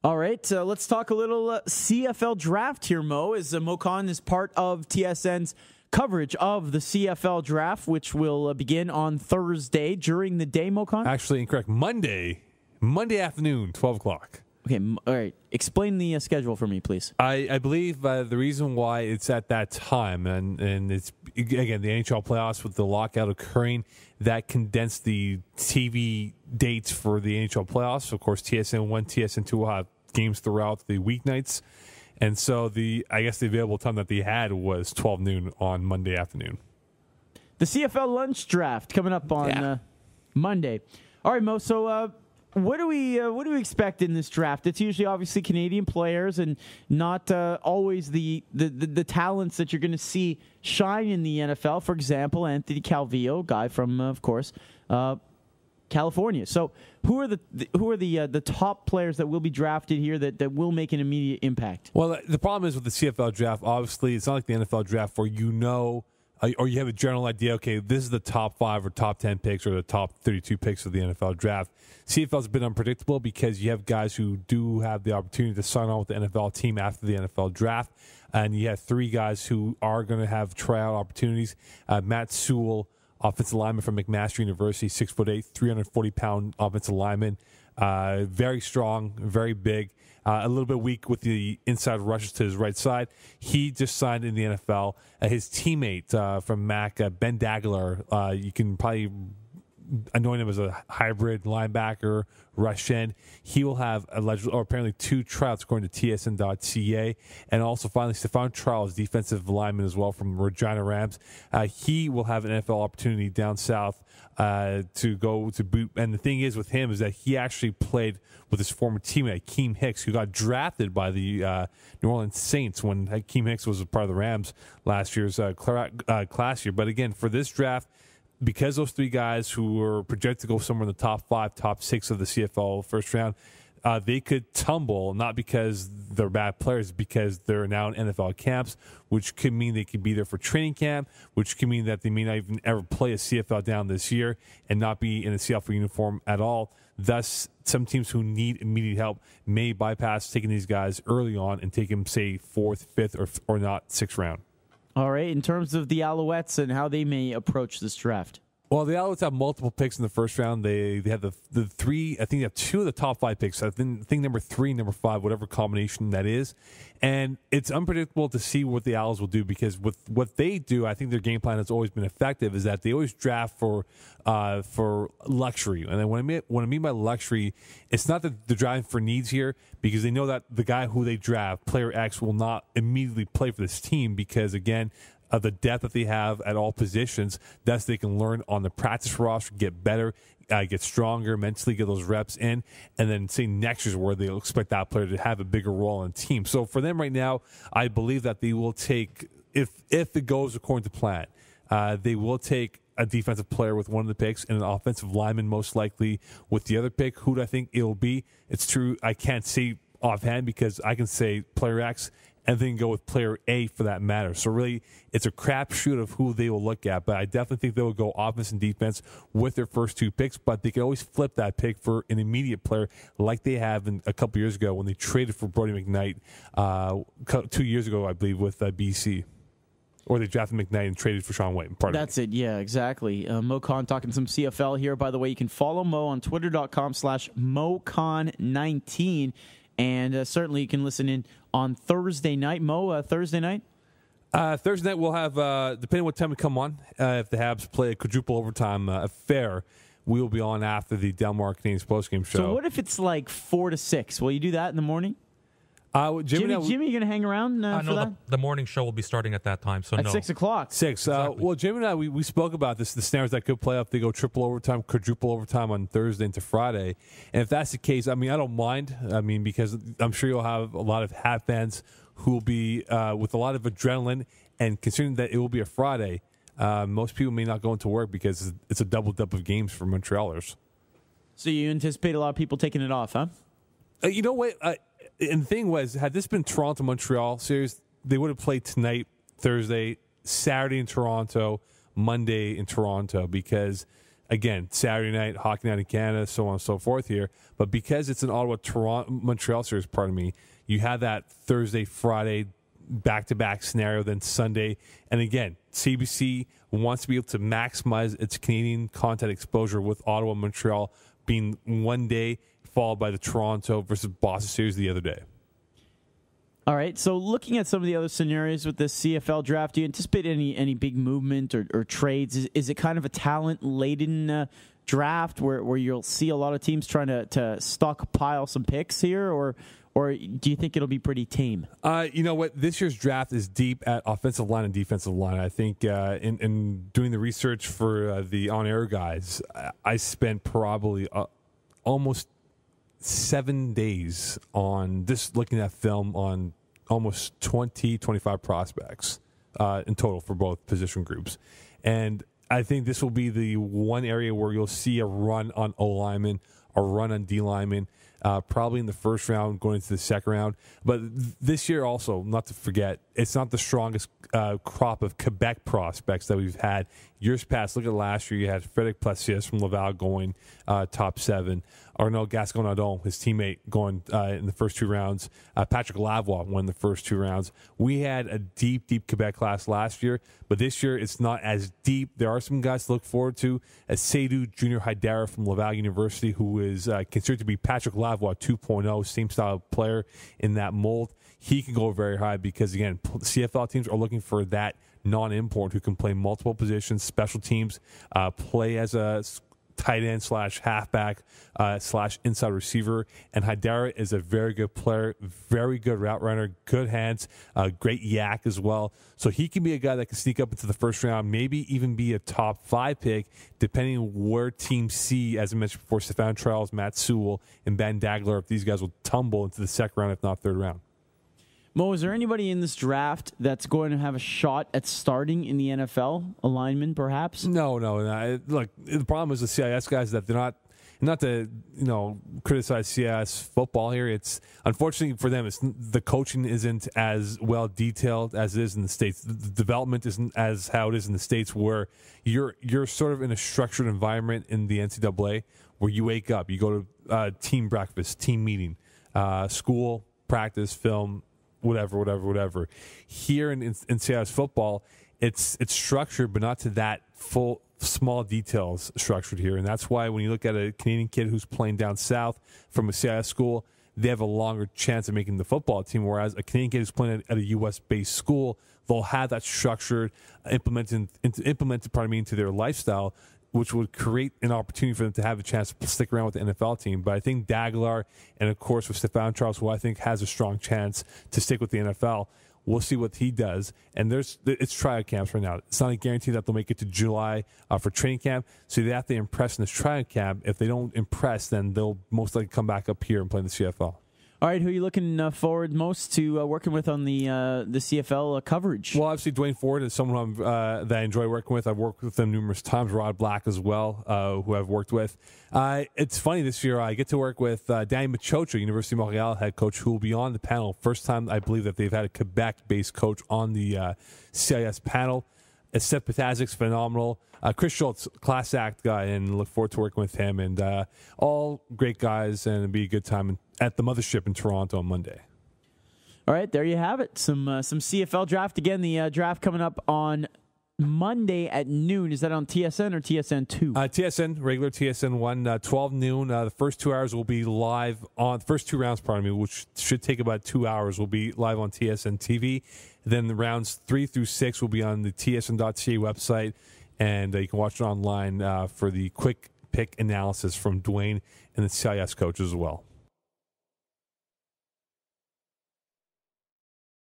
All right, let's talk a little CFL draft here, Mo. Moe Khan is part of TSN's coverage of the CFL draft, which will begin on Thursday during the day, Moe Khan? Actually, incorrect. Monday afternoon, 12 o'clock. Okay, all right. Explain the schedule for me, please. I believe the reason why it's at that time, and it's, again, the NHL playoffs with the lockout occurring, that condensed the TV dates for the NHL playoffs. Of course, TSN 1, TSN 2 will have games throughout the weeknights. And so I guess the available time that they had was 12 noon on Monday afternoon. The CFL lunch draft coming up on Monday. All right, Mo, so what do we expect in this draft? It's usually obviously Canadian players and not always the talents that you're going to see shine in the NFL. For example, Anthony Calvillo, guy from of course California. So who are the top players that will be drafted here that will make an immediate impact? Well, the problem is with the CFL draft, obviously it's not like the NFL draft where or you have a general idea, okay, this is the top 5 or top 10 picks or the top 32 picks of the NFL draft. CFL is a bit unpredictable because you have guys who do have the opportunity to sign on with the NFL team after the NFL draft, and you have 3 guys who are going to have tryout opportunities. Matt Sewell, offensive lineman from McMaster University, 6'8", 340-pound offensive lineman, very strong, very big. A little bit weak with the inside rushes to his right side. He just signed in the NFL. His teammate from Mac, Ben Dagler, you can probably anoint him as a hybrid linebacker, rush end. He will have apparently 2 tryouts according to TSN.ca. And also finally, Stephon Charles, defensive lineman as well from Regina Rams. He will have an NFL opportunity down south to go to boot. And the thing is with him is that he actually played with his former teammate, Akeem Hicks, who got drafted by the New Orleans Saints when Akeem Hicks was a part of the Rams last year's class year. But again, for this draft, because those 3 guys who were projected to go somewhere in the top 5, top 6 of the CFL first round, they could tumble, not because they're bad players, because they're now in NFL camps, which could mean they could be there for training camp, which could mean that they may not even ever play a CFL down this year and not be in a CFL uniform at all. Thus, some teams who need immediate help may bypass taking these guys early on and take them, say, 4th, 5th, or not 6th round. All right, in terms of the Alouettes and how they may approach this draft. Well, the Alouettes have multiple picks in the first round. They have the 3, I think they have 2 of the top 5 picks. I think number 3, number 5, whatever combination that is. And it's unpredictable to see what the Owls will do because with what they do, I think their game plan has always been effective, is that they always draft for luxury. And then when I mean by luxury, it's not that they're drafting for needs here, because they know that the guy who they draft, player X, will not immediately play for this team because, again, of the depth that they have at all positions. Thus, they can learn on the practice roster, get better, get stronger, mentally get those reps in, and then say next year's where they'll expect that player to have a bigger role on the team. So for them right now, I believe that they will take, if it goes according to plan, they will take a defensive player with one of the picks and an offensive lineman most likely with the other pick. Who do I think it'll be? It's true, I can't say offhand because I can say player X and then go with player A for that matter. So really, it's a crapshoot of who they will look at. But I definitely think they will go offense and defense with their first 2 picks. But they can always flip that pick for an immediate player like they have a couple years ago when they traded for Brody McKnight 2 years ago, I believe, with BC. Or they drafted McKnight and traded for Sean White. That's it. Yeah, exactly. Moe Khan talking some CFL here. By the way, you can follow Mo on twitter.com/MoeKhan19. And certainly you can listen in on Thursday night. Mo, Thursday night? Thursday night we'll have, depending on what time we come on, if the Habs play a quadruple overtime affair, we will be on after the Delmar Canadians postgame show. So what if it's like 4 to 6? Will you do that in the morning? Jimmy, you going to hang around for that? The morning show will be starting at that time, so at 6 o'clock. 6. Exactly. Well, Jimmy and I, we spoke about this, the snares that could play up. They go triple overtime, quadruple overtime on Thursday into Friday. And if that's the case, I mean, I don't mind. I mean, because I'm sure you'll have a lot of Hat fans who will be with a lot of adrenaline. And considering that it will be a Friday, most people may not go into work because it's a double-dip of games for Montrealers. So you anticipate a lot of people taking it off, huh? You know what? And the thing was, had this been Toronto-Montreal series, they would have played tonight, Thursday, Saturday in Toronto, Monday in Toronto, because again, Saturday night, hockey night in Canada, so on and so forth here. But because it's an Ottawa-Montreal series, you have that Thursday, Friday back-to-back scenario, then Sunday. And again, CBC wants to be able to maximize its Canadian content exposure with Ottawa-Montreal being one day, followed by the Toronto versus Boston series the other day. All right, so looking at some of the other scenarios with this CFL draft, do you anticipate any big movement or trades? Is it kind of a talent-laden draft where you'll see a lot of teams trying to stockpile some picks here, or do you think it'll be pretty tame? You know what? This year's draft is deep at offensive line and defensive line. I think in doing the research for the on-air guys, I spent probably almost 7 days on just looking at film on almost 25 prospects in total for both position groups. And I think this will be the one area where you'll see a run on O-linemen, a run on D-linemen, probably in the first round, going into the second round. But this year also, not to forget, it's not the strongest crop of Quebec prospects that we've had years past. Look at last year. You had Frédéric Plessis from Laval going top 7. Arnaud Gascon-Nadon, his teammate, going in the first 2 rounds. Patrick Lavoie won the first 2 rounds. We had a deep Quebec class last year, but this year it's not as deep. There are some guys to look forward to. Seydou Junior Haidara from Laval University, who is considered to be Patrick Lavoie 2.0, same style player in that mold. He can go very high because, again, CFL teams are looking for that non-import who can play multiple positions, special teams, play as a tight end / halfback / inside receiver. And Haidara is a very good player, very good route runner, good hands, great yak as well. So he can be a guy that can sneak up into the first round, maybe even be a top 5 pick, depending on where teams see, as I mentioned before, Stefan Charles, Matt Sewell, and Ben Dagler, if these guys will tumble into the second round, if not third round. Mo, is there anybody in this draft that's going to have a shot at starting in the NFL? A lineman, perhaps? No. Look, the problem is the CIS guys that they're not to criticize CIS football here. It's unfortunately for them, the coaching isn't as well detailed as it is in the States. The development isn't as how it is in the States, where you're sort of in a structured environment in the NCAA where you wake up, you go to team breakfast, team meeting, school, practice, film, whatever. Here in CIS football, it's structured, but not to that full small details structured here. And that's why when you look at a Canadian kid who's playing down south from a CIS school, they have a longer chance of making the football team. Whereas a Canadian kid who's playing at a U.S.-based school, they'll have that structured implemented into their lifestyle, which would create an opportunity for them to have a chance to stick around with the NFL team. But I think Daglar, and of course with Stefan Charles, who I think has a strong chance to stick with the NFL, we'll see what he does. And it's tryout camps right now. It's not a guarantee that they'll make it to July for training camp. So they have to impress in this tryout camp. If they don't impress, then they'll most likely come back up here and play in the CFL. All right, who are you looking forward most to working with on the CFL coverage? Well, obviously, Dwayne Ford is someone that I enjoy working with. I've worked with them numerous times. Rod Black as well, who I've worked with. It's funny this year, I get to work with Danny Machocha, University of Montreal head coach, who will be on the panel. First time, I believe, that they've had a Quebec-based coach on the CIS panel. Seth Patazik's phenomenal. Chris Schultz, class act guy, and look forward to working with him. And all great guys, and it'll be a good time at the Mothership in Toronto on Monday. All right, there you have it. Some CFL draft. Again, the draft coming up on Monday at noon. Is that on TSN or TSN2? TSN, regular TSN 1, 12 noon. The first 2 hours will be live on, the first 2 rounds, which should take about 2 hours, will be live on TSN TV. Then the rounds 3 through 6 will be on the tsn.ca website, and you can watch it online for the quick pick analysis from Dwayne and the CIS coaches as well.